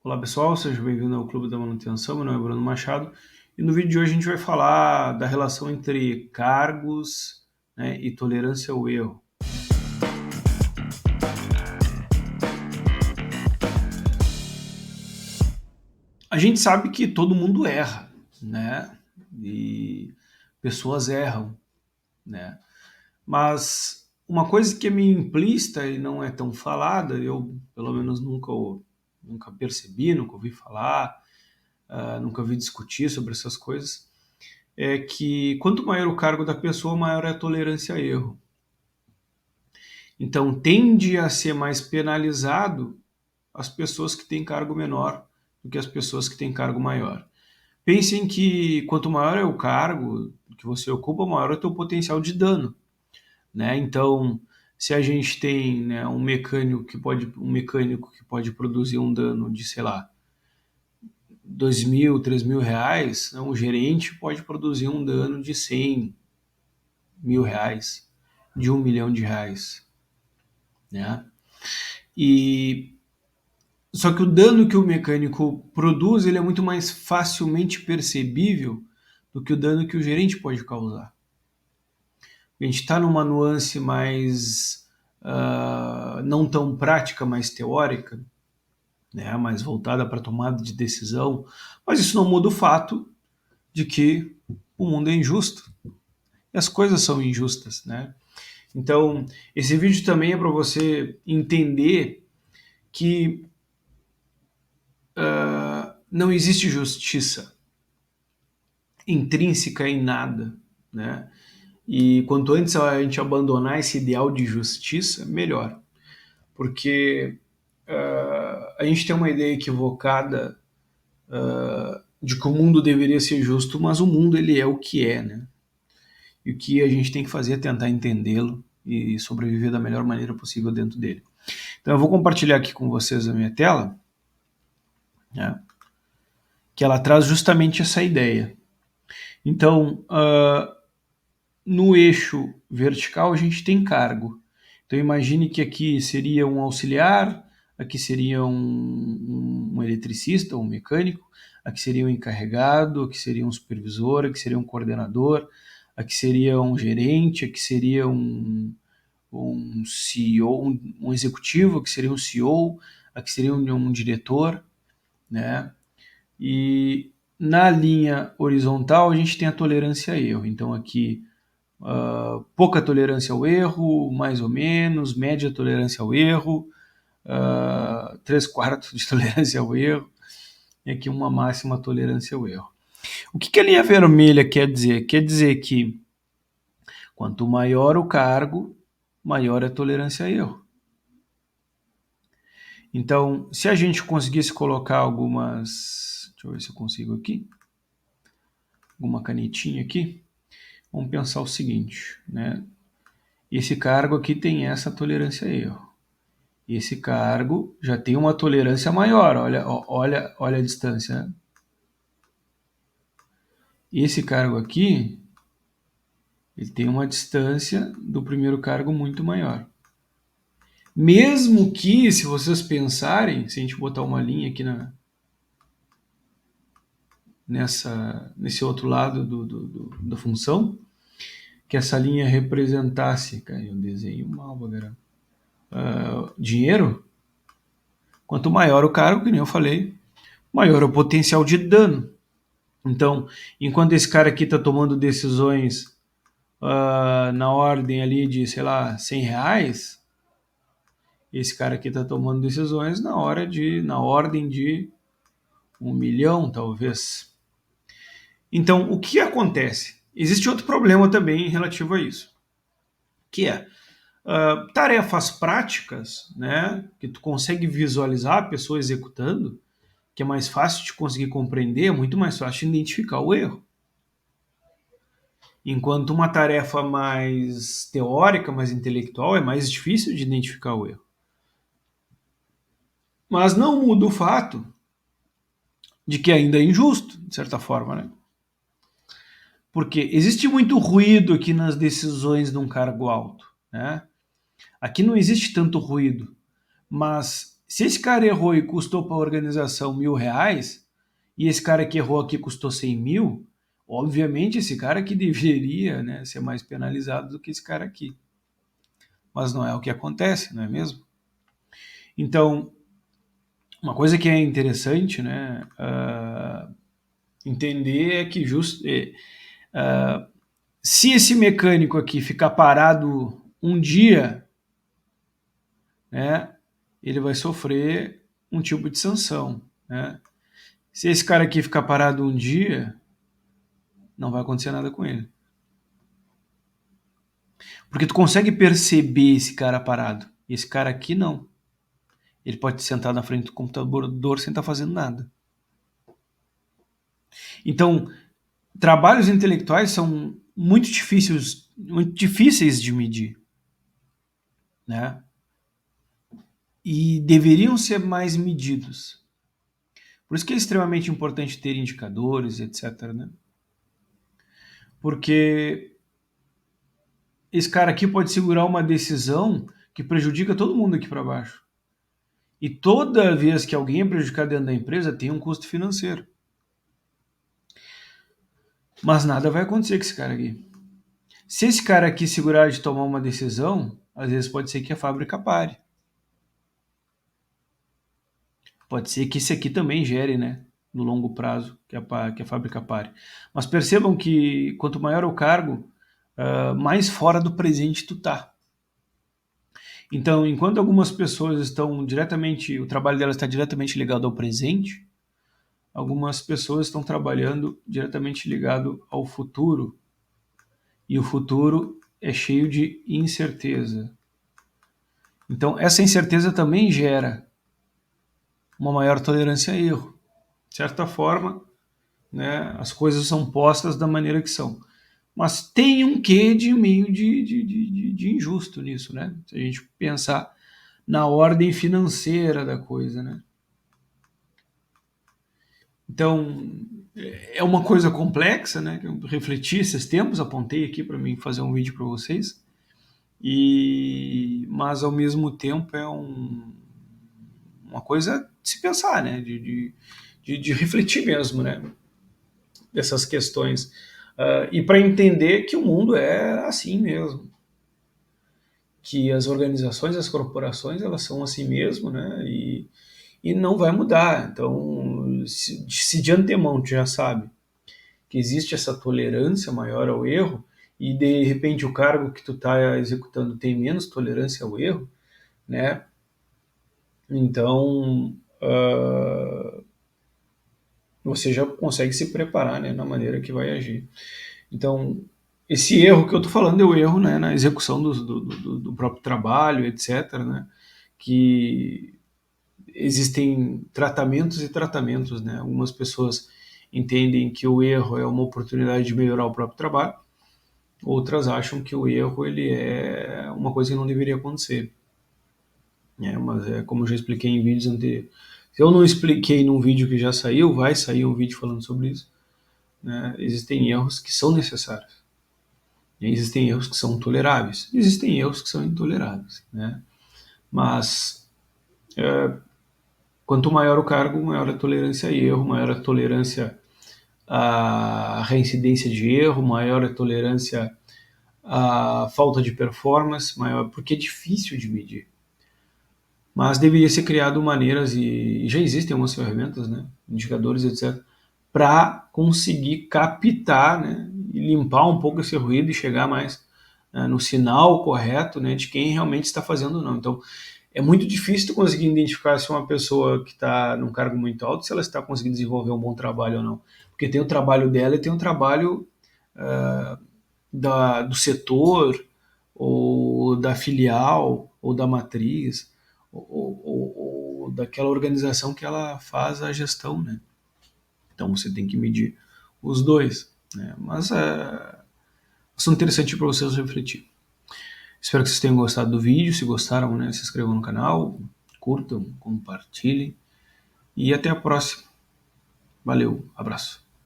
Olá pessoal, seja bem-vindo ao Clube da Manutenção, meu nome é Bruno Machado e no vídeo de hoje a gente vai falar da relação entre cargos, né, e tolerância ao erro. A gente sabe que todo mundo erra, né, e pessoas erram, né, mas uma coisa que é meio implícita e não é tão falada, eu pelo menos nunca percebi, nunca ouvi falar, nunca ouvi discutir sobre essas coisas, é que quanto maior o cargo da pessoa, maior é a tolerância a erro. Então, tende a ser mais penalizado as pessoas que têm cargo menor do que as pessoas que têm cargo maior. Pensem que quanto maior é o cargo que você ocupa, maior é o teu potencial de dano, né? Então, se a gente tem, né, um mecânico que pode produzir um dano de, sei lá, 2.000, 3.000 reais, né, um gerente pode produzir um dano de 100.000 reais, de 1 milhão de reais, né? E só que o dano que o mecânico produz, ele é muito mais facilmente percebível do que o dano que o gerente pode causar. A gente está numa nuance mais não tão prática, mais teórica, né? Mais voltada para tomada de decisão, mas isso não muda o fato de que o mundo é injusto e as coisas são injustas, né? Então, esse vídeo também é para você entender que não existe justiça intrínseca em nada, né? E quanto antes a gente abandonar esse ideal de justiça, melhor. Porque a gente tem uma ideia equivocada de que o mundo deveria ser justo, mas o mundo ele é o que é, né? E o que a gente tem que fazer é tentar entendê-lo e sobreviver da melhor maneira possível dentro dele. Então eu vou compartilhar aqui com vocês a minha tela, né? Que ela traz justamente essa ideia. Então, no eixo vertical a gente tem cargo. Então imagine que aqui seria um auxiliar, aqui seria um eletricista, um mecânico, aqui seria um encarregado, aqui seria um supervisor, aqui seria um coordenador, aqui seria um gerente, aqui seria um CEO, um executivo, aqui seria um CEO, aqui seria um diretor, né? E na linha horizontal a gente tem a tolerância a erro. Então aqui pouca tolerância ao erro, mais ou menos, média tolerância ao erro, 3/4 de tolerância ao erro, e aqui uma máxima tolerância ao erro. O que a linha vermelha quer dizer? Quer dizer que quanto maior o cargo, maior é a tolerância a erro. Então, se a gente conseguisse colocar algumas... Deixa eu ver se eu consigo aqui. Alguma canetinha aqui. Vamos pensar o seguinte, né? Esse cargo aqui tem essa tolerância a erro. Esse cargo já tem uma tolerância maior, olha a distância, né? Esse cargo aqui, ele tem uma distância do primeiro cargo muito maior. Mesmo que, se vocês pensarem, se a gente botar uma linha aqui nesse outro lado da função, que essa linha representasse, cara, eu desenho mal, galera, dinheiro, quanto maior o cargo, que nem eu falei, maior o potencial de dano. Então, enquanto esse cara aqui está tomando decisões na ordem ali de, sei lá, 100 reais, esse cara aqui está tomando decisões na ordem de 1 milhão, talvez. Então, o que acontece? Existe outro problema também relativo a isso, que é tarefas práticas, né, que tu consegue visualizar a pessoa executando, que é mais fácil de conseguir compreender, é muito mais fácil de identificar o erro. Enquanto uma tarefa mais teórica, mais intelectual, é mais difícil de identificar o erro. Mas não muda o fato de que ainda é injusto, de certa forma, né? Porque existe muito ruído aqui nas decisões de um cargo alto, né? Aqui não existe tanto ruído, mas Se esse cara errou e custou para a organização R$ 1.000, e esse cara que errou aqui custou 100 mil, obviamente esse cara que deveria, né, ser mais penalizado do que esse cara aqui. Mas não é o que acontece, não é mesmo? Então, uma coisa que é interessante, né, entender é que se esse mecânico aqui ficar parado um dia, né, ele vai sofrer um tipo de sanção, né? Se esse cara aqui ficar parado um dia, não vai acontecer nada com ele. Porque tu consegue perceber esse cara parado. Esse cara aqui não. Ele pode sentar na frente do computador sem estar fazendo nada. Então, trabalhos intelectuais são muito difíceis de medir, né? E deveriam ser mais medidos. Por isso que é extremamente importante ter indicadores, etc, né? Porque esse cara aqui pode segurar uma decisão que prejudica todo mundo aqui para baixo. E toda vez que alguém é prejudicado dentro da empresa, tem um custo financeiro. Mas nada vai acontecer com esse cara aqui. Se esse cara aqui segurar de tomar uma decisão, às vezes pode ser que a fábrica pare. Pode ser que esse aqui também gere, né, no longo prazo, que a fábrica pare. Mas percebam que quanto maior o cargo, mais fora do presente tu tá. Então, enquanto algumas pessoas estão diretamente, o trabalho delas está diretamente ligado ao presente, algumas pessoas estão trabalhando diretamente ligado ao futuro. E o futuro é cheio de incerteza. Então, essa incerteza também gera uma maior tolerância a erro. De certa forma, né, as coisas são postas da maneira que são. Mas tem um quê de meio de injusto nisso, né? Se a gente pensar na ordem financeira da coisa, né? Então, é uma coisa complexa, né? Que eu refleti esses tempos, apontei aqui para mim fazer um vídeo para vocês. Mas ao mesmo tempo é uma coisa de se pensar, né? De refletir mesmo, né? Dessas questões. E para entender que o mundo é assim mesmo. Que as organizações, as corporações, elas são assim mesmo, né? E não vai mudar. Então, se de antemão tu já sabe que existe essa tolerância maior ao erro, e de repente o cargo que tu está executando tem menos tolerância ao erro, né? Então, você já consegue se preparar, né, na maneira que vai agir. Então, esse erro que eu estou falando é o erro, né, na execução do próprio trabalho, etc., né, que existem tratamentos e tratamentos, né? Algumas pessoas entendem que o erro é uma oportunidade de melhorar o próprio trabalho, outras acham que o erro ele é uma coisa que não deveria acontecer. Mas é como eu já expliquei em vídeos anteriores. Se eu não expliquei num vídeo que já saiu, vai sair um vídeo falando sobre isso. Né? Existem erros que são necessários. E existem erros que são toleráveis. Existem erros que são intoleráveis. Né? Mas quanto maior o cargo, maior a tolerância a erro, maior a tolerância à reincidência de erro, maior a tolerância à falta de performance, maior, porque é difícil de medir. Mas deveria ser criado maneiras, e já existem algumas ferramentas, né, indicadores, etc., para conseguir captar, né, e limpar um pouco esse ruído e chegar mais no sinal correto, né, de quem realmente está fazendo ou não. Então, é muito difícil tu conseguir identificar se uma pessoa que está num cargo muito alto, se ela está conseguindo desenvolver um bom trabalho ou não. Porque tem o trabalho dela e tem o trabalho do setor, ou da filial, ou da matriz, ou daquela organização que ela faz a gestão, né? Então você tem que medir os dois, né? Mas é assunto interessante para vocês refletir. Espero que vocês tenham gostado do vídeo. Se gostaram, né, se inscrevam no canal, curtam, compartilhem e até a próxima. Valeu, abraço.